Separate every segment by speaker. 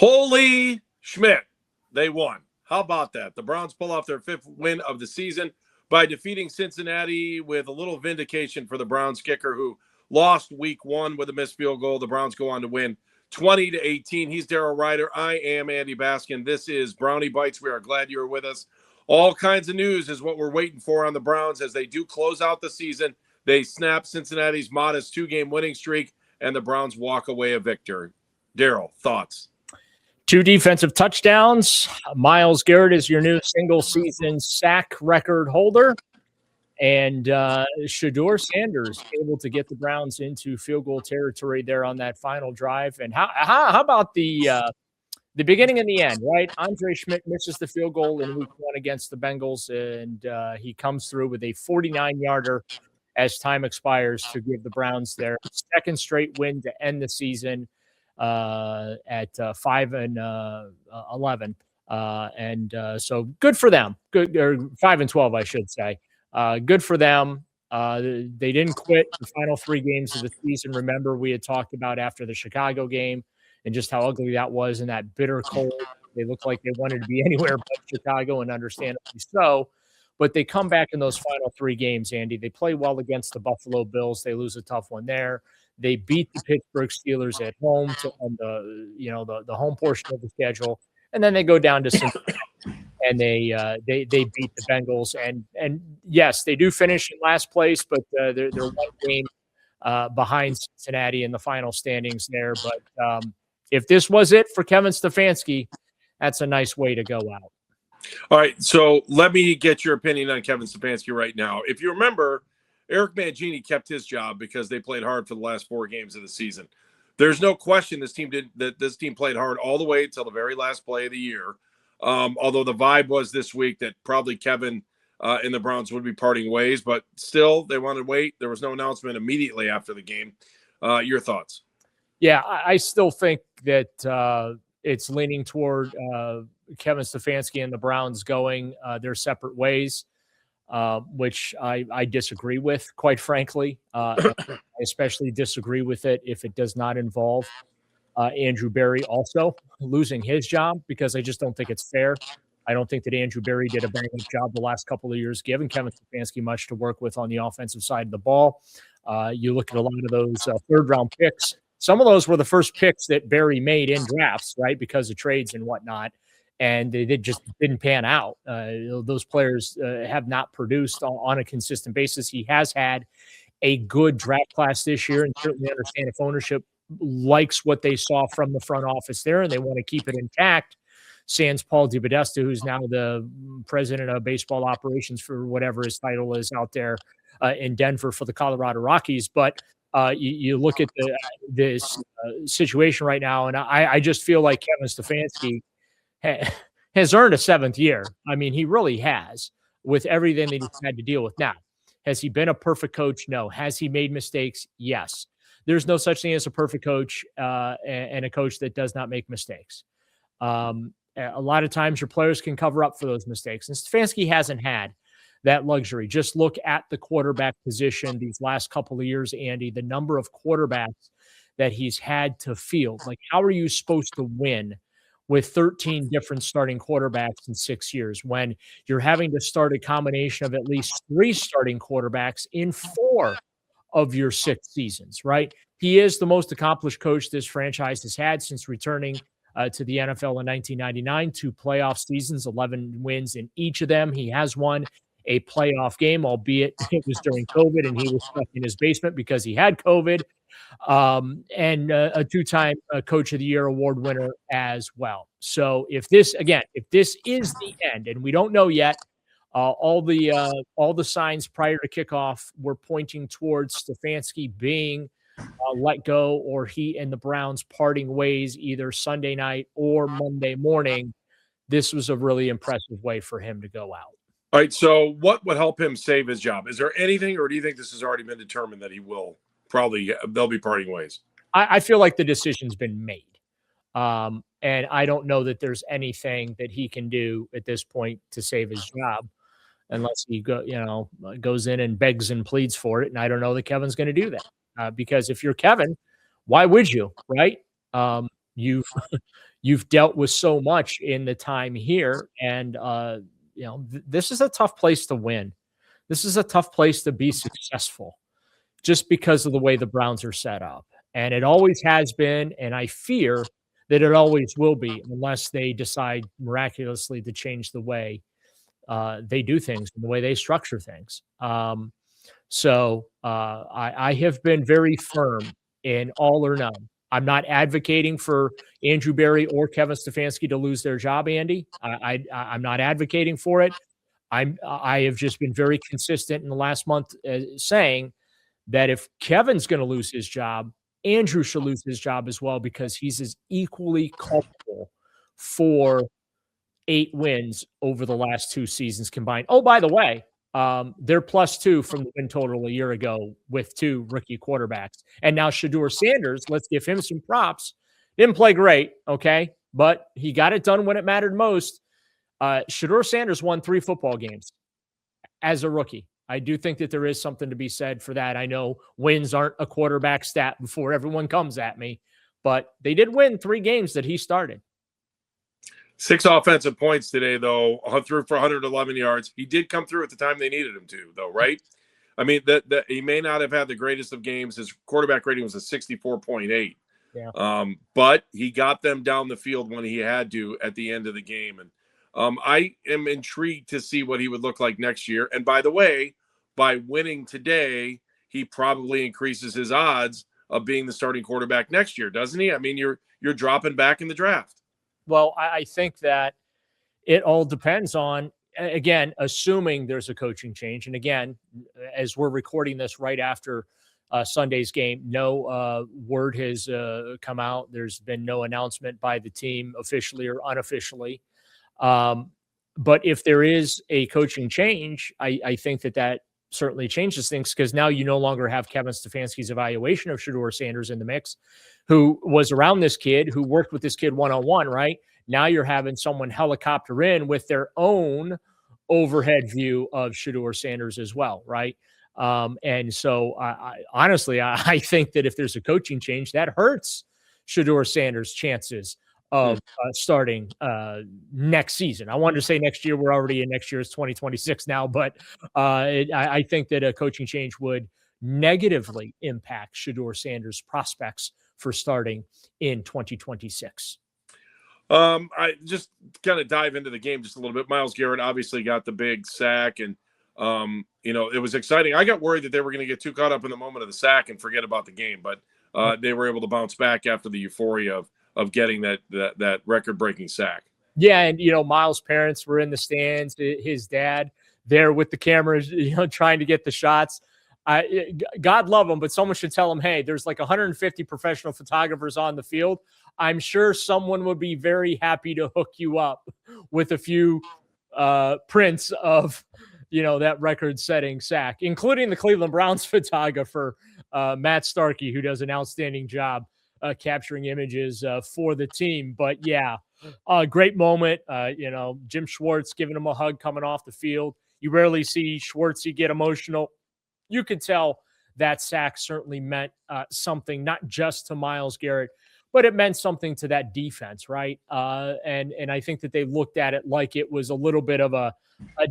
Speaker 1: Holy Schmidt, they won. How about that? The Browns pull off their 5th win of the season by defeating Cincinnati with a little vindication for the Browns kicker who lost week 1 with a missed field goal. The Browns go on to win 20-18. He's Daryl Ruiter. I am Andy Baskin. This is Brownie Bites. We are glad you're with us. All kinds of news is what we're waiting for on the Browns as they do close out the season. They snap Cincinnati's modest 2-game winning streak, and the Browns walk away a victor. Daryl, thoughts?
Speaker 2: 2 defensive touchdowns. Myles Garrett is your new single-season sack record holder. And Shedeur Sanders able to get the Browns into field goal territory there on that final drive. And how about the beginning and the end, right? Andre Schmidt misses the field goal in week 1 against the Bengals, and he comes through with a 49-yarder as time expires to give the Browns their 2nd straight win to end the season at 5-11. So good for them. Good, or 5-12, I should say. Good for them. They didn't quit the final 3 games of the season. Remember, we had talked about after the Chicago game and just how ugly that was in that bitter cold. They looked like they wanted to be anywhere but Chicago, and understandably so. But they come back in those final 3 games, Andy. They play well against the Buffalo Bills. They lose a tough one there. They beat the Pittsburgh Steelers at home on the home portion of the schedule, and then they go down to Cincinnati and they beat the Bengals. And yes, they do finish in last place, but they're 1 game behind Cincinnati in the final standings there. But if this was it for Kevin Stefanski, that's a nice way to go out.
Speaker 1: All right, so let me get your opinion on Kevin Stefanski right now. If you remember, Eric Mangini kept his job because they played hard for the last 4 games of the season. There's no question this team played hard all the way until the very last play of the year. Although the vibe was this week that probably Kevin and the Browns would be parting ways, but still they wanted to wait. There was no announcement immediately after the game. Your thoughts? Yeah,
Speaker 2: I still think that it's leaning toward Kevin Stefanski and the Browns going their separate ways, which I disagree with, quite frankly. I especially disagree with it if it does not involve Andrew Berry also losing his job, because I just don't think it's fair. I don't think that Andrew Berry did a bang-up job the last couple of years, giving Kevin Stefanski much to work with on the offensive side of the ball. You look at a lot of those third-round picks. Some of those were the first picks that Berry made in drafts, right, because of trades and whatnot, and they just didn't pan out. Those players have not produced on a consistent basis. He has had a good draft class this year, and certainly understand if ownership likes what they saw from the front office there and they want to keep it intact. Sans Paul DePodesta, who's now the president of baseball operations for whatever his title is out there in Denver for the Colorado Rockies. But you look at this situation right now, and I just feel like Kevin Stefanski has earned a 7th year. I mean, he really has, with everything that he's had to deal with. Now, has he been a perfect coach? No. Has he made mistakes? Yes. There's no such thing as a perfect coach and a coach that does not make mistakes. A lot of times your players can cover up for those mistakes, and Stefanski hasn't had that luxury. Just look at the quarterback position these last couple of years, Andy, the number of quarterbacks that he's had to field. Like, how are you supposed to win with 13 different starting quarterbacks in 6 years when you're having to start a combination of at least 3 starting quarterbacks in 4 of your 6 seasons, right? He is the most accomplished coach this franchise has had since returning to the NFL in 1999, 2 playoff seasons, 11 wins in each of them. He has won a playoff game, albeit it was during COVID and he was stuck in his basement because he had COVID, and a 2-time Coach of the Year award winner as well. So if this is the end, and we don't know yet, all the signs prior to kickoff were pointing towards Stefanski being let go, or he and the Browns parting ways either Sunday night or Monday morning. This was a really impressive way for him to go out.
Speaker 1: All right, so what would help him save his job? Is there anything, or do you think this has already been determined that they'll be parting ways?
Speaker 2: I feel like the decision's been made. And I don't know that there's anything that he can do at this point to save his job, unless he goes in and begs and pleads for it. And I don't know that Kevin's going to do that, because if you're Kevin, why would you, right? You've you've dealt with so much in the time here, and this is a tough place to win. This is a tough place to be successful, just because of the way the Browns are set up, and it always has been, and I fear that it always will be, unless they decide miraculously to change the way they do things and the way they structure things. I have been very firm in all or none. I'm not advocating for Andrew Berry or Kevin Stefanski to lose their job, Andy. I'm not advocating for it. I have just been very consistent in the last month saying that if Kevin's going to lose his job, Andrew should lose his job as well, because he's as equally culpable for 8 wins over the last 2 seasons combined. Oh, by the way, they're +2 from the win total a year ago with 2 rookie quarterbacks. And now Shedeur Sanders, let's give him some props. Didn't play great, okay? But he got it done when it mattered most. Shedeur Sanders won 3 football games as a rookie. I do think that there is something to be said for that. I know wins aren't a quarterback stat before everyone comes at me, but they did win 3 games that he started.
Speaker 1: 6 offensive points today, though, threw for 111 yards. He did come through at the time they needed him to, though, right? I mean, he may not have had the greatest of games. His quarterback rating was a 64.8.
Speaker 2: Yeah.
Speaker 1: But he got them down the field when he had to at the end of the game. And I am intrigued to see what he would look like next year. And by the way, by winning today, he probably increases his odds of being the starting quarterback next year, doesn't he? I mean, you're dropping back in the draft.
Speaker 2: Well, I think that it all depends on, again, assuming there's a coaching change. And again, as we're recording this right after Sunday's game, no word has come out. There's been no announcement by the team officially or unofficially. But if there is a coaching change, I think that certainly changes things, because now you no longer have Kevin Stefanski's evaluation of Shedeur Sanders in the mix, who was around this kid, who worked with this kid one-on-one, right? Now you're having someone helicopter in with their own overhead view of Shedeur Sanders as well, right? And so I honestly, I think that if there's a coaching change, that hurts Shedeur Sanders' chances of starting next season. I wanted to say next year. We're already in next year's 2026 now, but I think that a coaching change would negatively impact Shedeur Sanders' prospects for starting in 2026.
Speaker 1: I just kind of dive into the game just a little bit. Myles Garrett obviously got the big sack, and it was exciting. I got worried that they were going to get too caught up in the moment of the sack and forget about the game, but they were able to bounce back after the euphoria of getting that record-breaking sack.
Speaker 2: Yeah, and Myles' parents were in the stands. His dad there with the cameras, trying to get the shots. God love him, but someone should tell him, hey, there's like 150 professional photographers on the field. I'm sure someone would be very happy to hook you up with a few prints of that record-setting sack, including the Cleveland Browns photographer, Matt Starkey, who does an outstanding job capturing images for the team. But yeah, great moment. Jim Schwartz giving him a hug coming off the field. You rarely see Schwartzy get emotional. You could tell that sack certainly meant something, not just to Myles Garrett, but it meant something to that defense, right? And I think that they looked at it like it was a little bit of a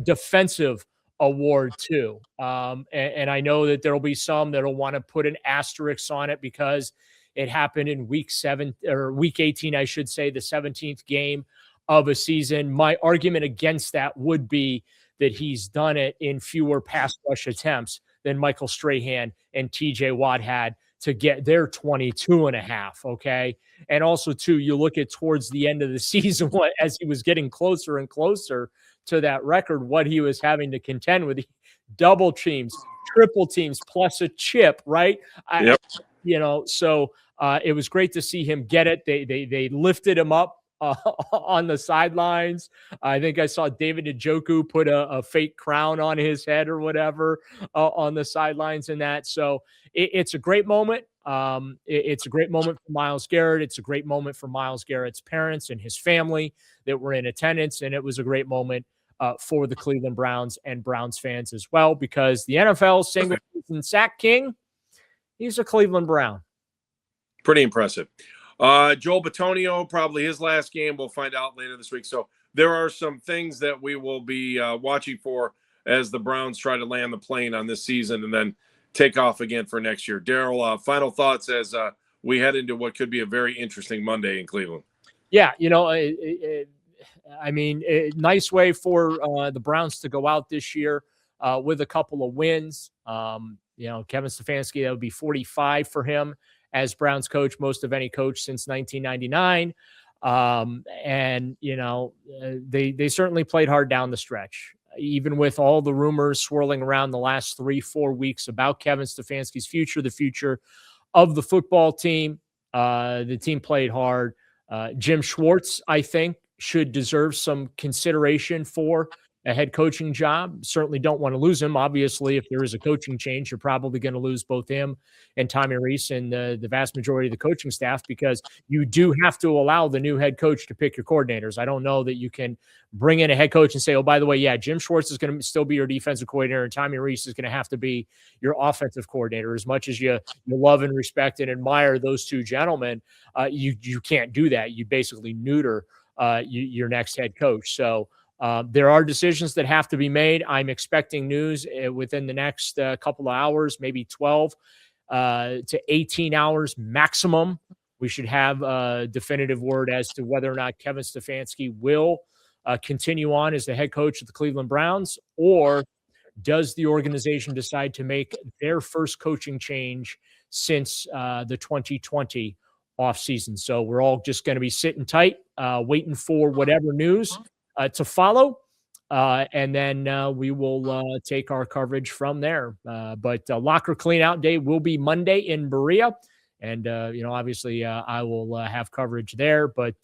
Speaker 2: defensive award too. And I know that there'll be some that'll want to put an asterisk on it because it happened in week 18, I should say, the 17th game of a season. My argument against that would be that he's done it in fewer pass rush attempts than Michael Strahan and TJ Watt had to get their 22 and a half. Okay. And also too, you look at towards the end of the season, as he was getting closer and closer to that record, what he was having to contend with: double teams, triple teams, plus a chip, right?
Speaker 1: Yep.
Speaker 2: So it was great to see him get it. They lifted him up on the sidelines. I think I saw David Njoku put a fake crown on his head or whatever on the sidelines and that. So it's a great moment. It's a great moment for Myles Garrett. It's a great moment for Myles Garrett's parents and his family that were in attendance. And it was a great moment for the Cleveland Browns and Browns fans as well, because the NFL single season sack king, he's a Cleveland Brown.
Speaker 1: Pretty impressive. Joel Bitonio, probably his last game. We'll find out later this week. So there are some things that we will be watching for as the Browns try to land the plane on this season and then take off again for next year. Daryl, final thoughts as we head into what could be a very interesting Monday in Cleveland.
Speaker 2: Yeah, nice way for the Browns to go out this year with a couple of wins. Kevin Stefanski, that would be 45 for him as Browns coach, most of any coach since 1999. They certainly played hard down the stretch, even with all the rumors swirling around the last 3-4 weeks about Kevin Stefanski's future, the future of the football team. The team played hard. Jim Schwartz, I think, should deserve some consideration for a head coaching job. Certainly don't want to lose him. Obviously, if there is a coaching change, you're probably going to lose both him and Tommy Rees and the vast majority of the coaching staff, because you do have to allow the new head coach to pick your coordinators. I don't know that you can bring in a head coach and say, oh, by the way, yeah, Jim Schwartz is going to still be your defensive coordinator and Tommy Rees is going to have to be your offensive coordinator. As much as you love and respect and admire those two gentlemen, you can't do that. You basically neuter your next head coach. So there are decisions that have to be made. I'm expecting news within the next couple of hours, maybe 12 to 18 hours maximum. We should have a definitive word as to whether or not Kevin Stefanski will continue on as the head coach of the Cleveland Browns, or does the organization decide to make their first coaching change since the 2020 offseason. So we're all just going to be sitting tight, waiting for whatever news to follow. And then we will take our coverage from there. But locker cleanout day will be Monday in Berea. And, obviously I will have coverage there. But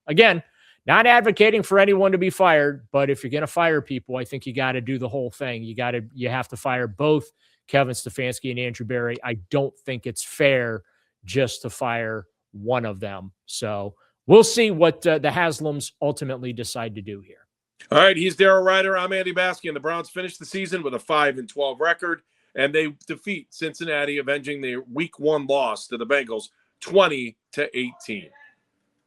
Speaker 2: again, not advocating for anyone to be fired. But if you're going to fire people, I think you got to do the whole thing. You have to fire both Kevin Stefanski and Andrew Berry. I don't think it's fair just to fire one of them. So we'll see what the Haslams ultimately decide to do here.
Speaker 1: All right, he's Daryl Ruiter. I'm Andy Baskin. The Browns finished the season with a 5-12 record, and they defeat Cincinnati, avenging their Week 1 loss to the Bengals 20-18.